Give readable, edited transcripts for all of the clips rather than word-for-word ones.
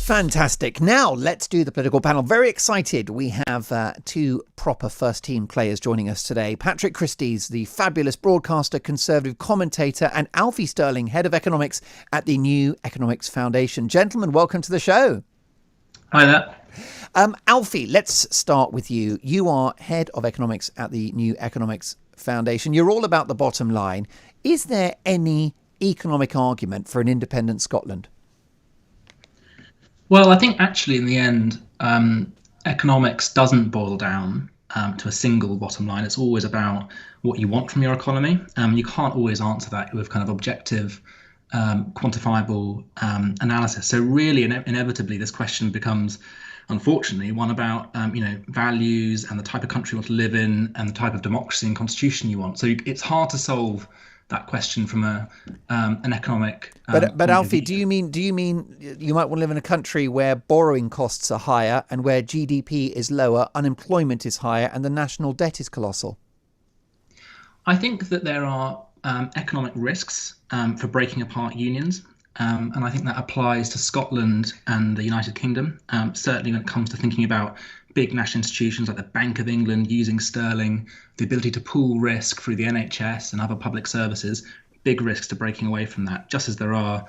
Fantastic. Now let's do the political panel. Very excited. We have two proper first-team players joining us today. Patrick Christys, the fabulous broadcaster, conservative commentator, and Alfie Stirling, head of economics at the New Economics Foundation. Gentlemen, welcome to the show. Hi there. Alfie, let's start with you. You are head of economics at the New Economics Foundation. You're all about the bottom line. Is there any economic argument for an independent Scotland? Well, I think actually in the end, economics doesn't boil down to a single bottom line. It's always about what you want from your economy. You can't always answer that with kind of objective, quantifiable analysis. So really, inevitably, this question becomes, unfortunately, one about values and the type of country you want to live in and the type of democracy and constitution you want. So it's hard to solve that question from an economic. But Alfie, do you mean you might want to live in a country where borrowing costs are higher and where GDP is lower, unemployment is higher, and the national debt is colossal? I think that there are economic risks for breaking apart unions. And I think that applies to Scotland and the United Kingdom, certainly when it comes to thinking about big national institutions like the Bank of England using sterling, the ability to pool risk through the NHS and other public services, big risks to breaking away from that, just as there are,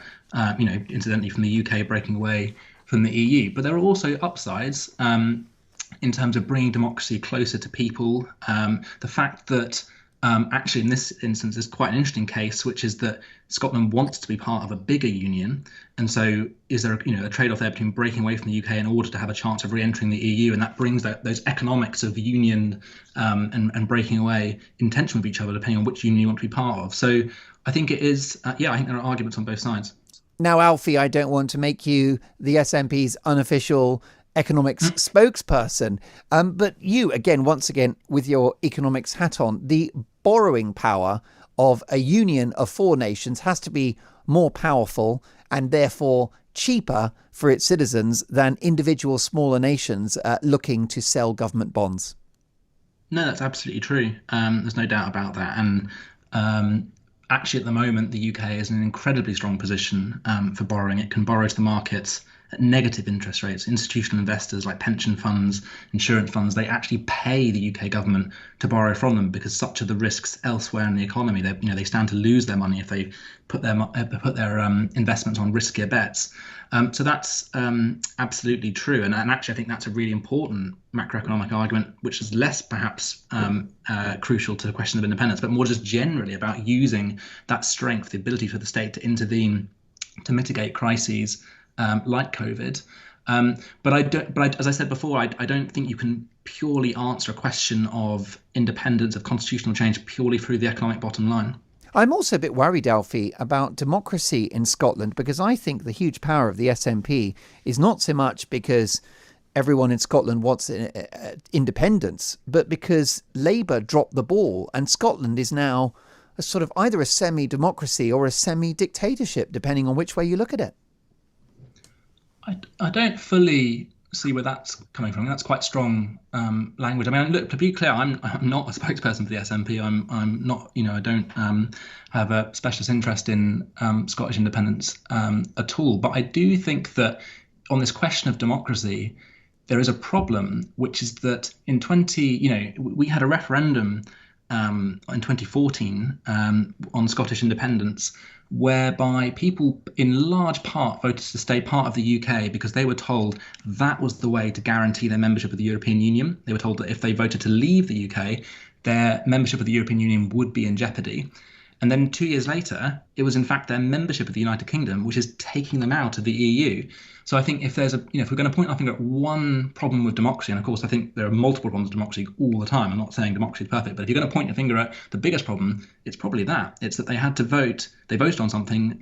incidentally from the UK breaking away from the EU. But there are also upsides in terms of bringing democracy closer to people. The fact that actually, in this instance, is quite an interesting case, which is that Scotland wants to be part of a bigger union, and so is there a trade-off there between breaking away from the UK in order to have a chance of re-entering the EU, and that brings those economics of union and breaking away in tension with each other, depending on which union you want to be part of. So I think it is, I think there are arguments on both sides. Now, Alfie, I don't want to make you the SNP's unofficial economics spokesperson, but you, once again, with your economics hat on, the borrowing power of a union of four nations has to be more powerful and therefore cheaper for its citizens than individual smaller nations looking to sell government bonds. No, that's absolutely true. There's no doubt about that. And actually, at the moment, the UK is in an incredibly strong position for borrowing. It can borrow to the markets at negative interest rates. Institutional investors like pension funds, insurance funds, they actually pay the UK government to borrow from them because such are the risks elsewhere in the economy. They stand to lose their money if they put their investments on riskier bets. So that's absolutely true. And actually, I think that's a really important macroeconomic argument, which is less perhaps crucial to the question of independence, but more just generally about using that strength, the ability for the state to intervene to mitigate crises like COVID. But as I said before, I don't think you can purely answer a question of independence, of constitutional change, purely through the economic bottom line. I'm also a bit worried, Alfie, about democracy in Scotland, because I think the huge power of the SNP is not so much because everyone in Scotland wants independence, but because Labour dropped the ball and Scotland is now a sort of either a semi-democracy or a semi-dictatorship, depending on which way you look at it. I don't fully see where that's coming from. That's quite strong language. I mean, look, to be clear, I'm not a spokesperson for the SNP. I'm not, I don't have a specialist interest in Scottish independence at all. But I do think that on this question of democracy, there is a problem, which is that we had a referendum in 2014 on Scottish independence, whereby people in large part voted to stay part of the UK because they were told that was the way to guarantee their membership of the European Union. They were told that if they voted to leave the UK, their membership of the European Union would be in jeopardy. And then 2 years later, it was in fact their membership of the United Kingdom, which is taking them out of the EU. So I think if there's if we're going to point our finger at one problem with democracy, and of course I think there are multiple problems with democracy all the time. I'm not saying democracy is perfect, but if you're going to point your finger at the biggest problem, it's probably that. It's that they had to vote. They voted on something,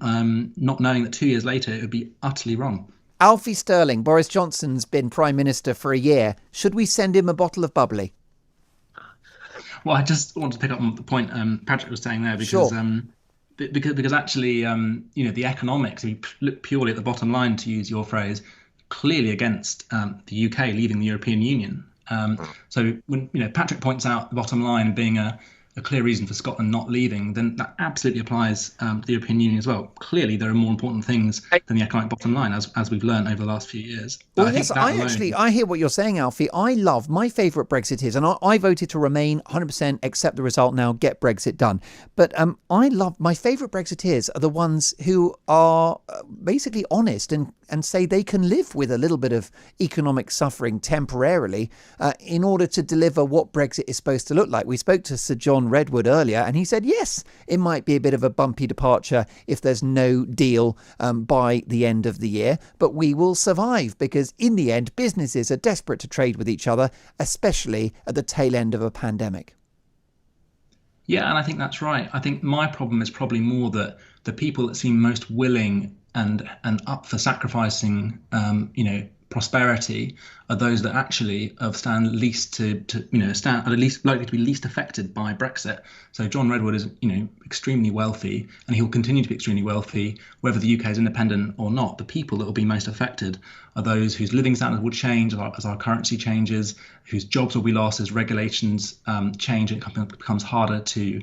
not knowing that 2 years later it would be utterly wrong. Alfie Stirling, Boris Johnson's been Prime Minister for a year. Should we send him a bottle of bubbly? Well, I just want to pick up on the point Patrick was saying there, because Sure. because actually, the economics, if you look purely at the bottom line, to use your phrase, clearly against the UK leaving the European Union. So when Patrick points out the bottom line being a a clear reason for Scotland not leaving, then that absolutely applies to the European Union as well. Clearly, there are more important things than the economic bottom line, as we've learned over the last few years. But Well, I think yes, that alone, I hear what you're saying, Alfie. I love my favourite Brexiteers, and I voted to remain 100%, accept the result now, get Brexit done. But I love my favourite Brexiteers are the ones who are basically honest and say they can live with a little bit of economic suffering temporarily in order to deliver what Brexit is supposed to look like. We spoke to Sir John Redwood earlier, and he said, yes, it might be a bit of a bumpy departure if there's no deal by the end of the year, but we will survive because in the end, businesses are desperate to trade with each other, especially at the tail end of a pandemic. yeah, and I think that's right. I think my problem is probably more that the people that seem most willing and up for sacrificing, prosperity are those that actually stand least stand are least likely to be least affected by Brexit. So John Redwood is, extremely wealthy, and he'll continue to be extremely wealthy whether the UK is independent or not. The people that will be most affected are those whose living standards will change as our currency changes, whose jobs will be lost as regulations change and it becomes harder to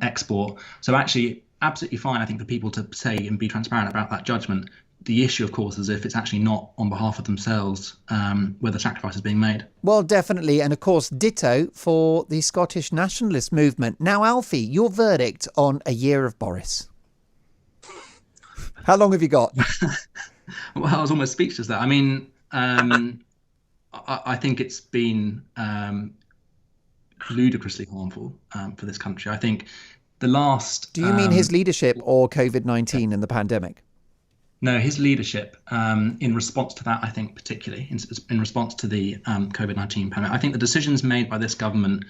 export. So actually, absolutely fine, I think, for people to say and be transparent about that judgment. The issue, of course, is if it's actually not on behalf of themselves where the sacrifice is being made. Well, definitely. And of course, ditto for the Scottish nationalist movement. Now, Alfie, your verdict on a year of Boris. How long have you got? Well, I was almost speechless there. I mean, I think it's been ludicrously harmful for this country. I think the last... Do you mean his leadership or COVID-19 and the pandemic? No, his leadership in response to that, I think, particularly in response to the COVID-19 pandemic. I think the decisions made by this government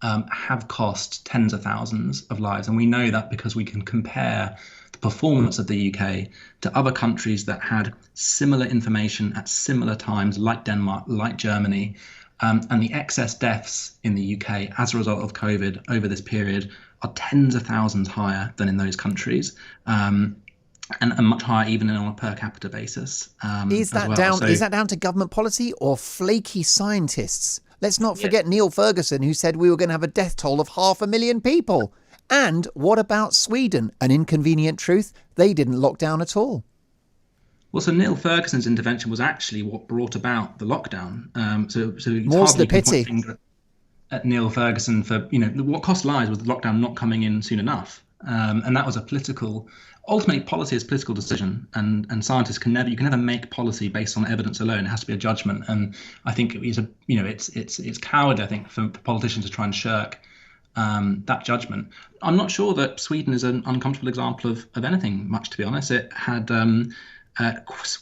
have cost tens of thousands of lives. And we know that because we can compare the performance of the UK to other countries that had similar information at similar times, like Denmark, like Germany. And the excess deaths in the UK as a result of COVID over this period are tens of thousands higher than in those countries. And much higher even on a per capita basis. Is that down to government policy or flaky scientists? Let's not forget Neil Ferguson, who said we were going to have a death toll of 500,000 people. And what about Sweden? An inconvenient truth, they didn't lock down at all. Well, so Neil Ferguson's intervention was actually what brought about the lockdown. So more's the pity. At Neil Ferguson for what cost lives was the lockdown not coming in soon enough, and that was a political. Ultimately, policy is a political decision, and scientists can never make policy based on evidence alone. It has to be a judgment, and I think it's cowardly, I think, for politicians to try and shirk that judgment. I'm not sure that Sweden is an uncomfortable example of anything much, to be honest. It had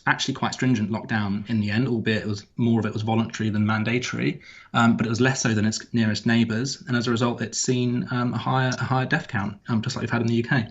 actually quite stringent lockdown in the end, albeit more of it was voluntary than mandatory, but it was less so than its nearest neighbours, and as a result, it's seen a higher death count, just like we've had in the UK.